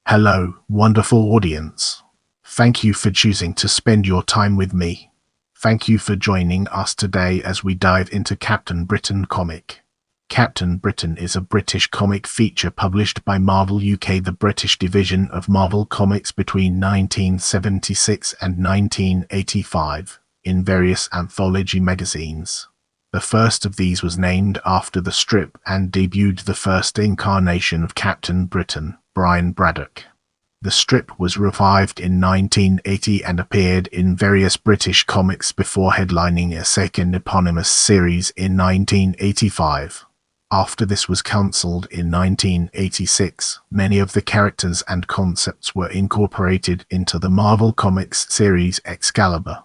Hello, wonderful audience. Thank you for choosing to spend your time with me. Thank you for joining us today as we dive into Captain Britain comic. Captain Britain is a British comic feature published by Marvel UK, the British division of Marvel Comics, between 1976 and 1985, in various anthology magazines. The first of these was named after the strip and debuted the first incarnation of Captain Britain, Braddock. The strip was revived in 1980 and appeared in various British comics before headlining a second eponymous series in 1985. After this was cancelled in 1986, many of the characters and concepts were incorporated into the Marvel Comics series Excalibur.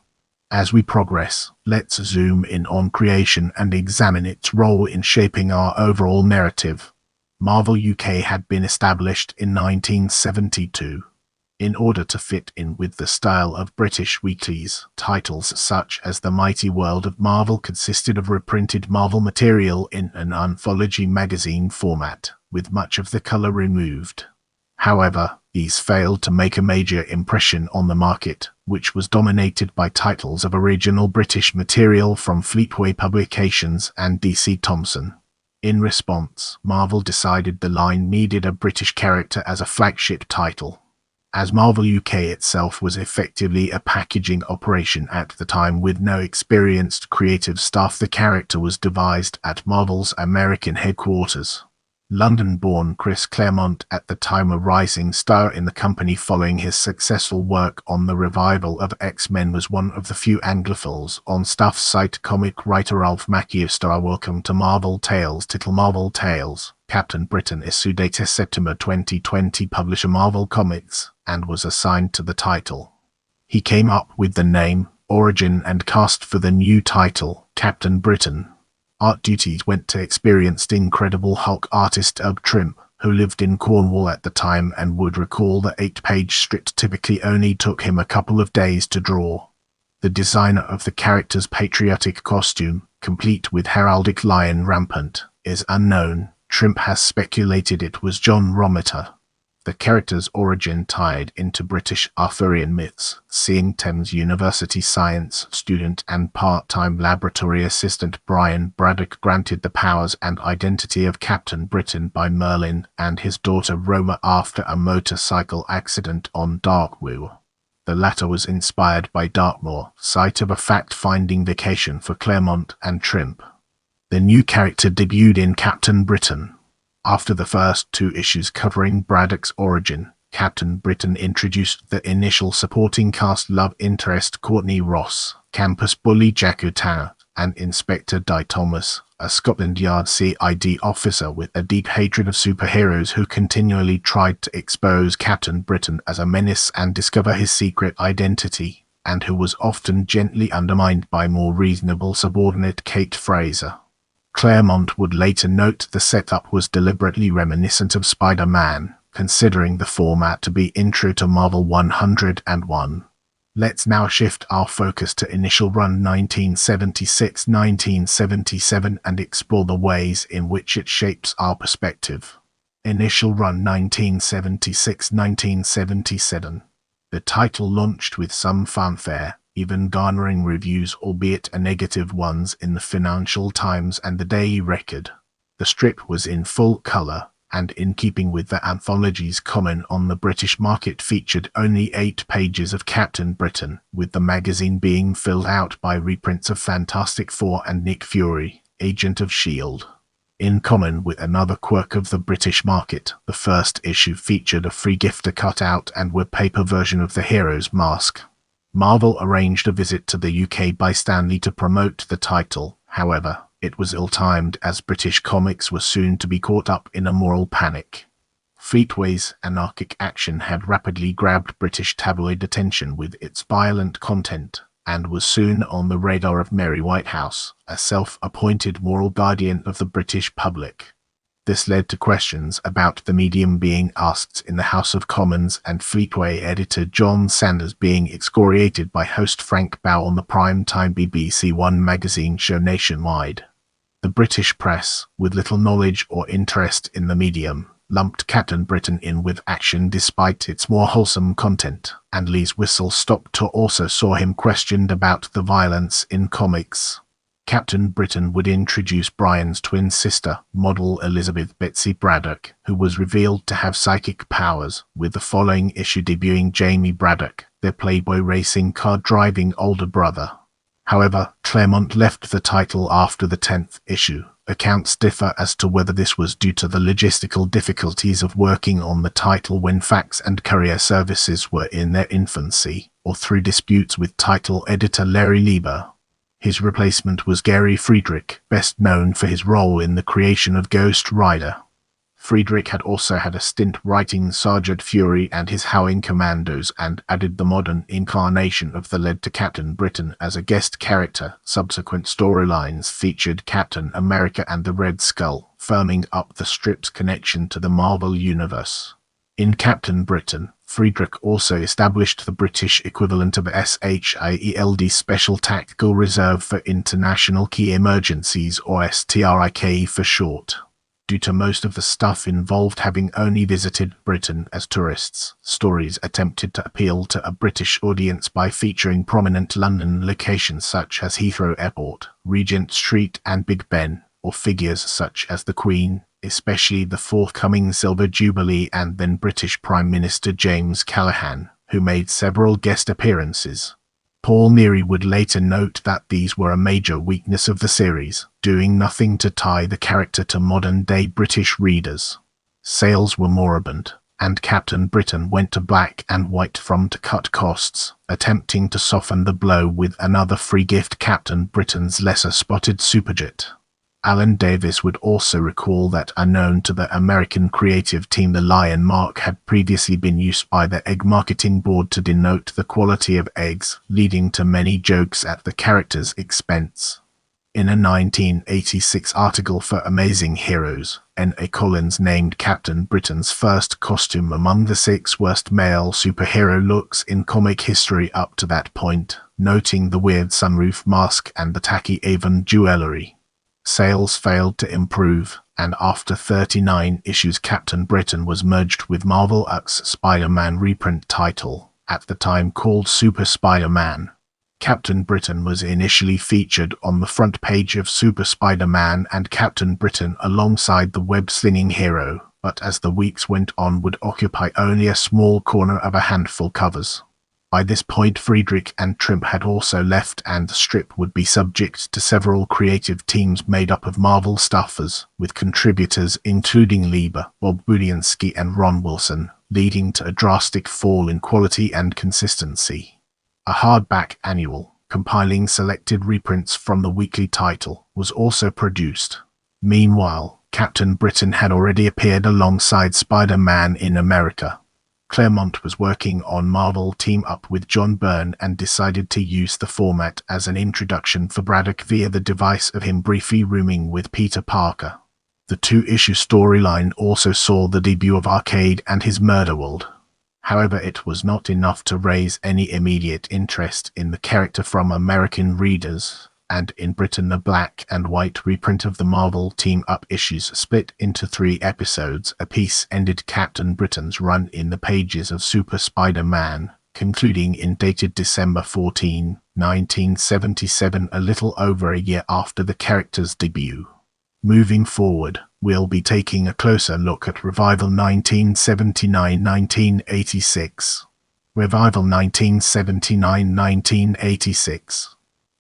As we progress, let's zoom in on creation and examine its role in shaping our overall narrative. Marvel UK had been established in 1972. In order to fit in with the style of British weeklies, titles such as The Mighty World of Marvel consisted of reprinted Marvel material in an anthology magazine format, with much of the colour removed. However, these failed to make a major impression on the market, which was dominated by titles of original British material from Fleetway Publications and DC Thomson. In response, Marvel decided the line needed a British character as a flagship title. As Marvel UK itself was effectively a packaging operation at the time with no experienced creative staff, the character was devised at Marvel's American headquarters. London-born Chris Claremont, at the time a rising star in the company following his successful work on the revival of X-Men, was one of the few Anglophiles on staff. Site comic writer Ralph Macchio star Welcome to Marvel Tales. Title Marvel Tales, Captain Britain. Issue date September 2020. Publisher Marvel Comics, and was assigned to the title. He came up with the name, origin and cast for the new title, Captain Britain. Art duties went to experienced Incredible Hulk artist Ub Trimp, who lived in Cornwall at the time and would recall the 8-page strip typically only took him a couple of days to draw. The designer of the character's patriotic costume, complete with heraldic lion rampant, is unknown. Trimp has speculated it was John Romita. The character's origin tied into British Arthurian myths, seeing Thames University science student and part-time laboratory assistant Brian Braddock granted the powers and identity of Captain Britain by Merlin and his daughter Roma after a motorcycle accident on Darkwu. The latter was inspired by Dartmoor, site of a fact-finding vacation for Claremont and Trimp. The new character debuted in Captain Britain. After the first 2 issues covering Braddock's origin, Captain Britain introduced the initial supporting cast: love interest Courtney Ross, campus bully Jack O'Tanner, and Inspector Di Thomas, a Scotland Yard CID officer with a deep hatred of superheroes who continually tried to expose Captain Britain as a menace and discover his secret identity, and who was often gently undermined by more reasonable subordinate Kate Fraser. Claremont would later note the setup was deliberately reminiscent of Spider-Man, considering the format to be intro to Marvel 101. Let's now shift our focus to initial run 1976-1977 and explore the ways in which it shapes our perspective. Initial run 1976-1977. The title launched with some fanfare, even garnering reviews, albeit a negative ones, in the Financial Times and the Daily Record. The strip was in full colour, and in keeping with the anthology's common on the British market, featured only 8 pages of Captain Britain, with the magazine being filled out by reprints of Fantastic Four and Nick Fury, Agent of S.H.I.E.L.D. In common with another quirk of the British market, the first issue featured a free gifter cutout and wallpaper version of the hero's mask. Marvel arranged a visit to the UK by Stan Lee to promote the title. However, it was ill-timed as British comics were soon to be caught up in a moral panic. Fleetway's anarchic action had rapidly grabbed British tabloid attention with its violent content, and was soon on the radar of Mary Whitehouse, a self-appointed moral guardian of the British public. This led to questions about the medium being asked in the House of Commons, and Fleetway editor John Sanders being excoriated by host Frank Bow on the prime-time BBC One magazine show Nationwide. The British press, with little knowledge or interest in the medium, lumped Captain Britain in with action despite its more wholesome content, and Lee's whistle-stop tour also saw him questioned about the violence in comics. Captain Britain would introduce Brian's twin sister, model Elizabeth Betsy Braddock, who was revealed to have psychic powers, with the following issue debuting Jamie Braddock, their Playboy racing car-driving older brother. However, Claremont left the title after the 10th issue. Accounts differ as to whether this was due to the logistical difficulties of working on the title when fax and courier services were in their infancy, or through disputes with title editor Larry Lieber. His replacement was Gary Friedrich, best known for his role in the creation of Ghost Rider. Friedrich had also had a stint writing Sergeant Fury and his Howling Commandos and added the modern incarnation of the lead to Captain Britain as a guest character. Subsequent storylines featured Captain America and the Red Skull, firming up the strip's connection to the Marvel Universe. In Captain Britain, Friedrich also established the British equivalent of SHIELD Special Tactical Reserve for International Key Emergencies, or STRIK for short. Due to most of the stuff involved having only visited Britain as tourists, stories attempted to appeal to a British audience by featuring prominent London locations such as Heathrow Airport, Regent Street and Big Ben, or figures such as the Queen, especially the forthcoming Silver Jubilee and then British Prime Minister James Callaghan, who made several guest appearances. Paul Neary would later note that these were a major weakness of the series, doing nothing to tie the character to modern-day British readers. Sales were moribund, and Captain Britain went to black and white to cut costs, attempting to soften the blow with another free gift, Captain Britain's lesser-spotted superjet. Alan Davis would also recall that, unknown to the American creative team, the lion mark had previously been used by the egg marketing board to denote the quality of eggs, leading to many jokes at the character's expense. In a 1986 article for Amazing Heroes, N.A. Collins named Captain Britain's first costume among the 6 worst male superhero looks in comic history up to that point, noting the weird sunroof mask and the tacky Avon jewelry. Sales failed to improve, and after 39 issues Captain Britain was merged with Marvel X Spider-Man reprint title, at the time called Super Spider-Man. Captain Britain was initially featured on the front page of Super Spider-Man and Captain Britain alongside the web-slinging hero, but as the weeks went on would occupy only a small corner of a handful covers. By this point Friedrich and Trimp had also left and the strip would be subject to several creative teams made up of Marvel staffers, with contributors including Lieber, Bob Budiansky and Ron Wilson, leading to a drastic fall in quality and consistency. A hardback annual, compiling selected reprints from the weekly title, was also produced. Meanwhile, Captain Britain had already appeared alongside Spider-Man in America. Claremont was working on Marvel Team-Up with John Byrne and decided to use the format as an introduction for Braddock via the device of him briefly rooming with Peter Parker. The 2-issue storyline also saw the debut of Arcade and his Murder World. However, it was not enough to raise any immediate interest in the character from American readers, and in Britain the black and white reprint of the Marvel Team-Up issues split into 3 episodes apiece ended Captain Britain's run in the pages of Super Spider-Man, concluding in dated December 14, 1977, a little over a year after the character's debut. Moving forward, we'll be taking a closer look at Revival 1979-1986. Revival 1979-1986.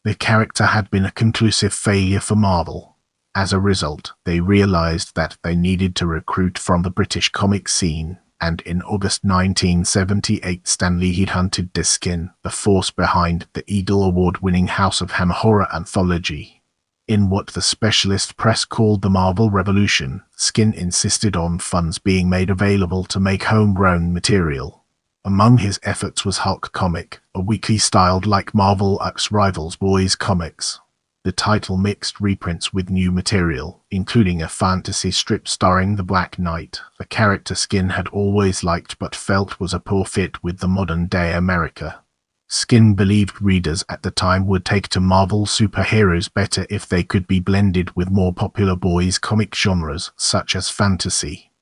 The character had been a conclusive failure for Marvel. As a result, they realized that they needed to recruit from the British comic scene, and in August 1978 Stan Lee headhunted Diskin, the force behind the Eagle Award-winning House of Hammer horror anthology. In what the specialist press called the Marvel Revolution, Skin insisted on funds being made available to make homegrown material. Among his efforts was Hulk Comic, a weekly styled like Marvel X Rivals Boys comics. The title mixed reprints with new material, including a fantasy strip starring the Black Knight, a character Skin had always liked but felt was a poor fit with the modern-day America. Skin believed readers at the time would take to Marvel superheroes better if they could be blended with more popular boys' comic genres, such as fantasy.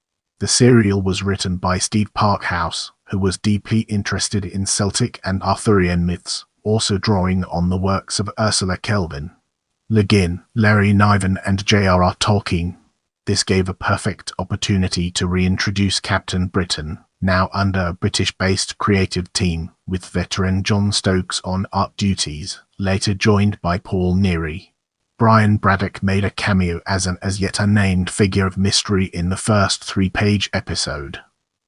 The serial was written by Steve Parkhouse, who was deeply interested in Celtic and Arthurian myths, also drawing on the works of Ursula Kelvin, Le Guin, Larry Niven, and J.R.R. Tolkien. This gave a perfect opportunity to reintroduce Captain Britain, now under a British-based creative team, with veteran John Stokes on art duties, later joined by Paul Neary. Brian Braddock made a cameo as an as-yet unnamed figure of mystery in the first 3-page episode.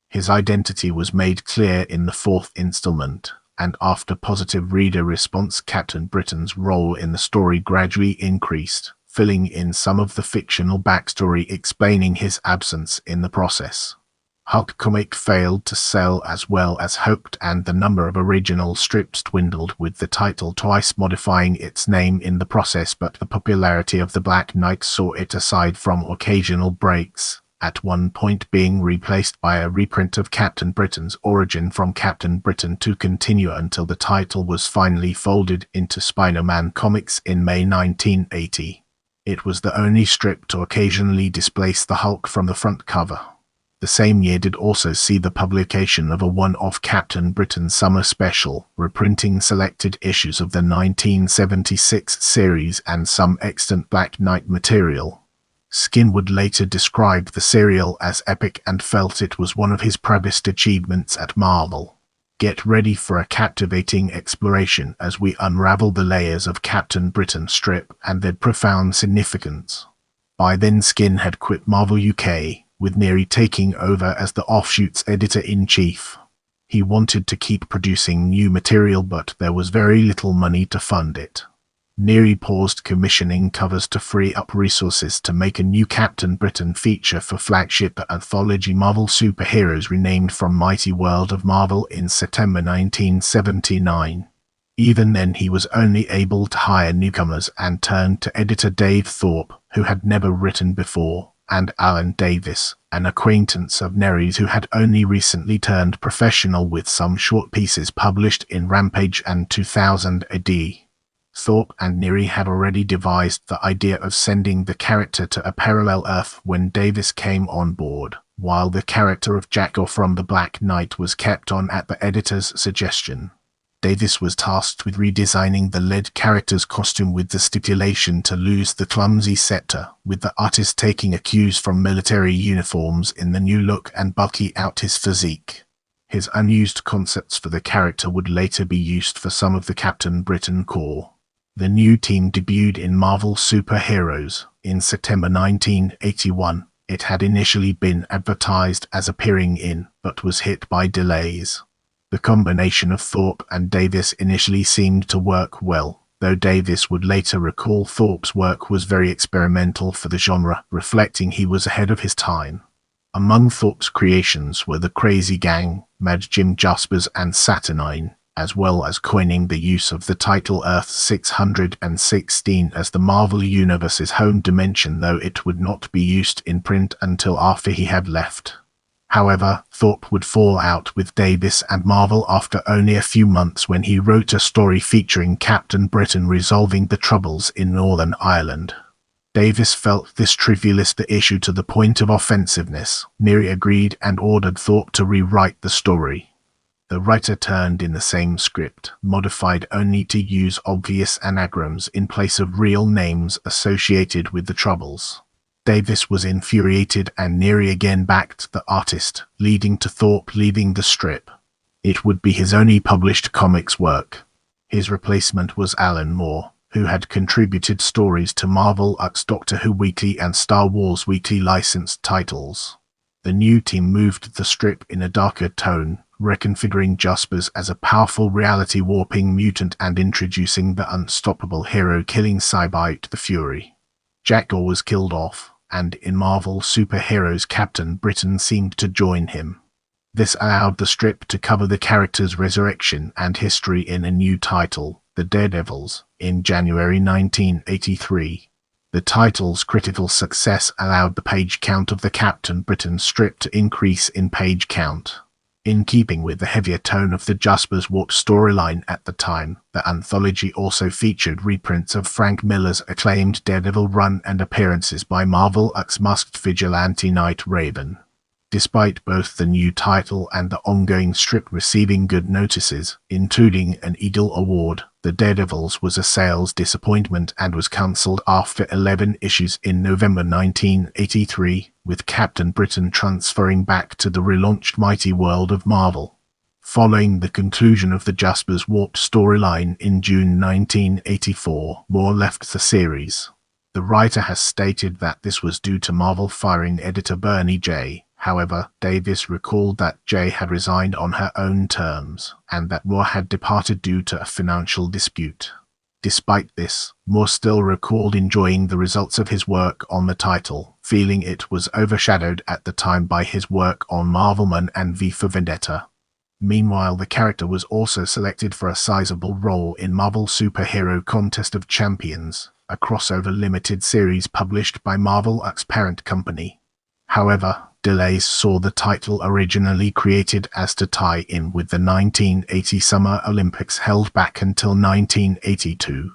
His identity was made clear in the 4th installment, and after positive reader response, Captain Britain's role in the story gradually increased, filling in some of the fictional backstory explaining his absence in the process. Hulk comic failed to sell as well as hoped, and the number of original strips dwindled, with the title twice modifying its name in the process, but the popularity of the Black Knight saw it, aside from occasional breaks, at one point being replaced by a reprint of Captain Britain's origin from Captain Britain to continue until the title was finally folded into Spider-Man Comics in May 1980. It was the only strip to occasionally displace the Hulk from the front cover. The same year did also see the publication of a one-off Captain Britain Summer Special, reprinting selected issues of the 1976 series and some extant Black Knight material. Skin would later describe the serial as epic and felt it was one of his proudest achievements at Marvel. Get ready for a captivating exploration as we unravel the layers of Captain Britain strip and their profound significance. By then, Skin had quit Marvel UK, with Neary taking over as the offshoot's editor-in-chief. He wanted to keep producing new material, but there was very little money to fund it. Neary paused commissioning covers to free up resources to make a new Captain Britain feature for flagship anthology Marvel Superheroes, renamed from Mighty World of Marvel, in September 1979. Even then, he was only able to hire newcomers and turned to editor Dave Thorpe, who had never written before, and Alan Davis, an acquaintance of Neary's who had only recently turned professional with some short pieces published in Rampage and 2000 AD. Thorpe and Neary had already devised the idea of sending the character to a parallel Earth when Davis came on board, while the character of Jackal from the Black Knight was kept on at the editor's suggestion. Davis was tasked with redesigning the lead character's costume with the stipulation to lose the clumsy scepter, with the artist taking cues from military uniforms in the new look and bulky out his physique. His unused concepts for the character would later be used for some of the Captain Britain core. The new team debuted in Marvel Superheroes in September 1981. It had initially been advertised as appearing in, but was hit by delays. The combination of Thorpe and Davis initially seemed to work well, though Davis would later recall Thorpe's work was very experimental for the genre, reflecting he was ahead of his time. Among Thorpe's creations were the Crazy Gang, Mad Jim Jaspers, and Saturnine, as well as coining the use of the title Earth 616 as the Marvel Universe's home dimension, though it would not be used in print until after he had left. However, Thorpe would fall out with Davis and Marvel after only a few months, when he wrote a story featuring Captain Britain resolving the troubles in Northern Ireland. Davis felt this trivialized the issue to the point of offensiveness. Neary agreed and ordered Thorpe to rewrite the story. The writer turned in the same script, modified only to use obvious anagrams in place of real names associated with the troubles. Davis was infuriated and Neary again backed the artist, leading to Thorpe leaving the strip. It would be his only published comics work. His replacement was Alan Moore, who had contributed stories to Marvel X, Doctor Who Weekly and Star Wars Weekly licensed titles. The new team moved the strip in a darker tone, reconfiguring Jaspers as a powerful reality-warping mutant and introducing the unstoppable hero-killing Cybite the Fury. Jackal was killed off, and in Marvel Superheroes Captain Britain seemed to join him. This allowed the strip to cover the character's resurrection and history in a new title, The Daredevils, in January 1983. The title's critical success allowed the page count of the Captain Britain strip to increase in page count. In keeping with the heavier tone of the Jaspers Warp storyline at the time, the anthology also featured reprints of Frank Miller's acclaimed Daredevil run and appearances by Marvel X masked vigilante Night Raven. Despite both the new title and the ongoing strip receiving good notices, including an Eagle Award, The Daredevils was a sales disappointment and was cancelled after 11 issues in November 1983, with Captain Britain transferring back to the relaunched Mighty World of Marvel. Following the conclusion of the Jaspers Warped storyline in June 1984, Moore left the series. The writer has stated that this was due to Marvel firing editor Bernie J. However, Davis recalled that J had resigned on her own terms, and that Moore had departed due to a financial dispute. Despite this, Moore still recalled enjoying the results of his work on the title, feeling it was overshadowed at the time by his work on Marvelman and V for Vendetta. Meanwhile, the character was also selected for a sizable role in Marvel Superhero Contest of Champions, a crossover limited series published by Marvel's parent company. However, delays saw the title originally created as to tie in with the 1980 Summer Olympics held back until 1982.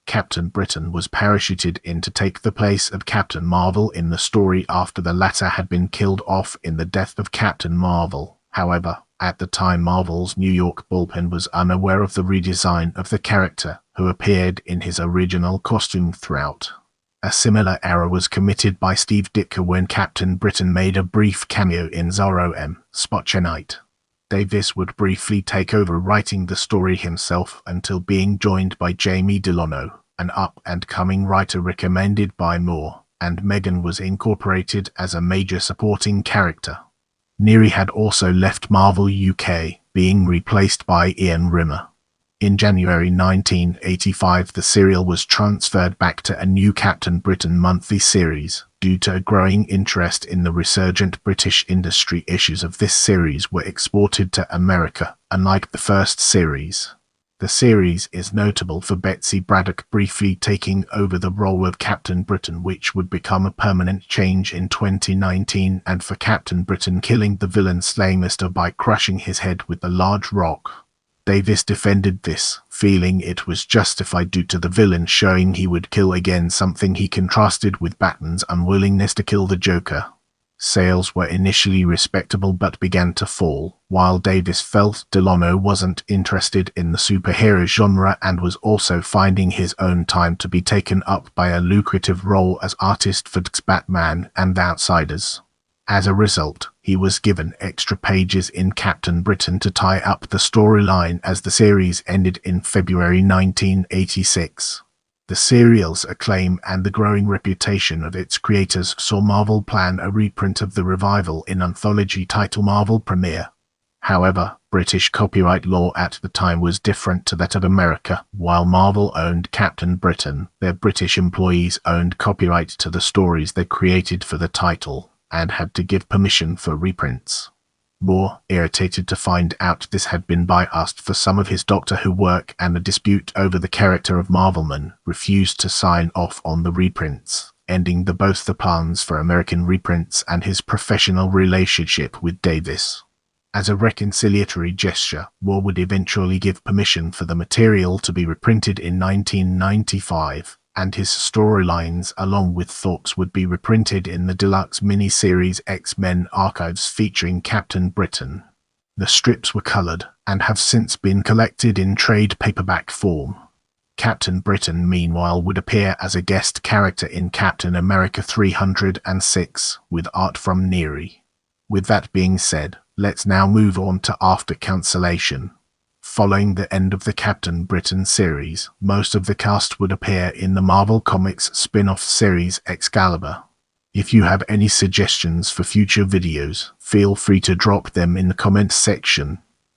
Captain Britain was parachuted in to take the place of Captain Marvel in the story after the latter had been killed off in the death of Captain Marvel. However, at the time Marvel's New York bullpen was unaware of the redesign of the character, who appeared in his original costume throughout. A similar error was committed by Steve Ditko when Captain Britain made a brief cameo in Zorro M. Spotcha Night. Davis would briefly take over writing the story himself until being joined by Jamie Delano, an up-and-coming writer recommended by Moore, and Megan was incorporated as a major supporting character. Neary had also left Marvel UK, being replaced by Ian Rimmer. In January 1985, the serial was transferred back to a new Captain Britain monthly series. Due to a growing interest in the resurgent British industry, issues of this series were exported to America, unlike the first series. The series is notable for Betsy Braddock briefly taking over the role of Captain Britain, which would become a permanent change in 2019, and for Captain Britain killing the villain Slaymaster by crushing his head with a large rock. Davis defended this, feeling it was justified due to the villain showing he would kill again, something he contrasted with Batman's unwillingness to kill the Joker. Sales were initially respectable but began to fall, while Davis felt Delano wasn't interested in the superhero genre and was also finding his own time to be taken up by a lucrative role as artist for Batman and The Outsiders. As a result, he was given extra pages in Captain Britain to tie up the storyline as the series ended in February 1986. The serial's acclaim and the growing reputation of its creators saw Marvel plan a reprint of the revival in anthology title Marvel Premiere. However, British copyright law at the time was different to that of America. While Marvel owned Captain Britain, their British employees owned copyright to the stories they created for the title, and had to give permission for reprints. Moore, irritated to find out this had been biased for some of his Doctor Who work and a dispute over the character of Marvelman, refused to sign off on the reprints, ending both the plans for American reprints and his professional relationship with Davis. As a reconciliatory gesture, Moore would eventually give permission for the material to be reprinted in 1995, and his storylines along with Thorpe's would be reprinted in the deluxe miniseries X-Men Archives featuring Captain Britain. The strips were coloured and have since been collected in trade paperback form. Captain Britain, meanwhile, would appear as a guest character in Captain America 306, with art from Neary. With that being said, let's now move on to After Cancellation. Following the end of the Captain Britain series, most of the cast would appear in the Marvel Comics spin-off series Excalibur. If you have any suggestions for future videos, feel free to drop them in the comments section.